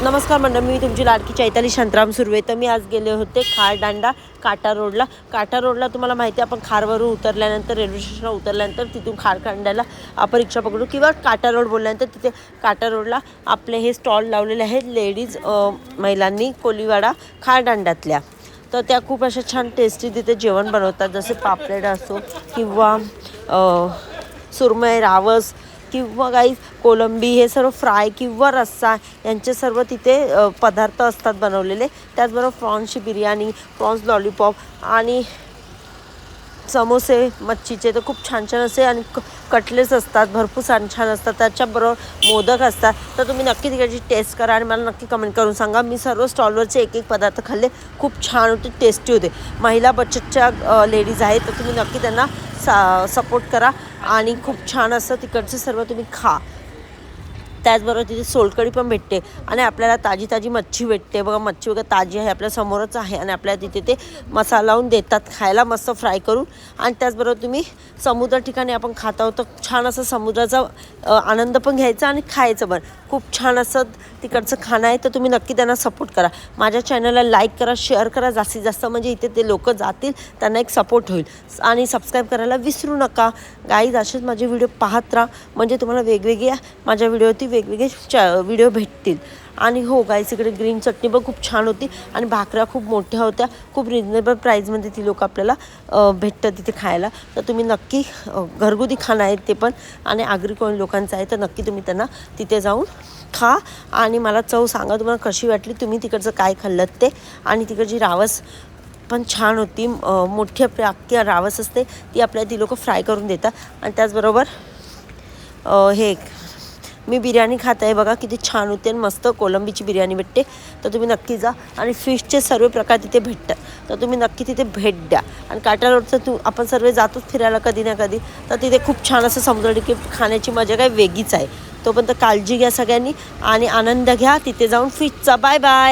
नमस्कार मंडळ, मी तुमची लाडकी चैताली शांताराम सुर्वे. तर मी आज गेले होते खारदांडा काटा रोडला. काटा रोडला तुम्हाला माहिती आहे, आपण खारवरून उतरल्यानंतर रेल्वे स्टेशनला उतरल्यानंतर तिथून खारदांड्याला आपण रिक्षा पकडू किंवा काटा रोड बोलल्यानंतर तिथे काटा रोडला आपले हे स्टॉल लावलेले आहेत लेडीज महिलांनी कोलीवाडा खारदांड्यातल्या. तर त्या खूप अशा छान टेस्टी तिथे जेवण बनवतात, जसे पापलेट असो किंवा सुरमई रावस किंवा काही कोलंबी, हे सर्व फ्राय किंवा रस्सा यांचे सर्व तिथे पदार्थ असतात बनवलेले. त्याचबरोबर प्रॉन्सची बिर्याणी, प्रॉन्स लॉलीपॉप आणि समोसे मच्छीचे तर खूप छान छान असे आणि कटलेट्स असतात, भरपूर छान छान असतात. त्याच्याबरोबर मोदक असतात. तर तुम्ही नक्की तिकडची टेस्ट करा आणि मला नक्की कमेंट करून सांगा. मी सर्व स्टॉलवरचे एक एक पदार्थ खाल्ले, खूप छान होते, टेस्टी होते. महिला बचतच्या लेडीज आहेत, तर तुम्ही नक्की त्यांना सपोर्ट करा आणि खूप छान असं तिकडचे सर्व तुम्ही खा. त्याचबरोबर तिथे सोलकढी पण भेटते आणि आपल्याला ताजी ताजी मच्छी भेटते. बघा, मच्छी वगैरे ताजी आहे, आपल्या समोरच आहे आणि आपल्याला तिथे ते मसाला लावून देतात खायला, मस्त फ्राय करून. आणि त्याचबरोबर तुम्ही समुद्र ठिकाणी आपण खात आहोत, तर छान असं समुद्राचा आनंद पण घ्यायचा आणि खायचं पण. खूप छान असं तिकडचं खाणं आहे, तर तुम्ही नक्की त्यांना सपोर्ट करा. माझ्या चॅनलला लाईक करा, शेअर करा जास्तीत जास्त, म्हणजे इथे ते लोक जातील, त्यांना एक सपोर्ट होईल. आणि सबस्क्राईब करायला विसरू नका गाईज. असेच माझे व्हिडिओ पाहत राहा, म्हणजे तुम्हाला वेगवेगळ्या माझ्या व्हिडिओवरती वेगवेगळे व्हिडिओ भेटतील. आणि हो गाईज, इकडे ग्रीन चटणी पण खूप छान होती आणि भाकऱ्या खूप मोठ्या होत्या. खूप रिजनेबल प्राईजमध्ये ती लोक आपल्याला भेटतात तिथे खायला. तर तुम्ही नक्की, घरगुती खाणं आहे ते पण आणि आगरी कोळी लोकांचं आहे, तर नक्की तुम्ही त्यांना तिथे जाऊन खा आणि मला चव सांगा तुम्हाला कशी वाटली, तुम्ही तिकडचं काय खाल्लं ते. आणि तिकडची रावस पण छान होती, मोठी आपली अख्खी रावस असते ती आपल्याला ती लोक फ्राय करून देतात. आणि त्याचबरोबर हे मी बिर्याणी खात आहे, बघा किती छान होते आणि मस्त कोलंबीची बिर्याणी भेटते. तर तुम्ही नक्की जा आणि फिशचे सर्व प्रकार तिथे भेटतात, तर तुम्ही नक्की तिथे भेट द्या. आणि काटा रोडचं आपण सर्व जातोच फिरायला कधी ना कधी, तर तिथे खूप छान असं समुद्र खाण्याची मजा काय वेगळीच आहे. तोपर्यंत काळजी घ्या सगळ्यांनी आणि आनंद घ्या तिथे जाऊन फिशचा. Bye bye.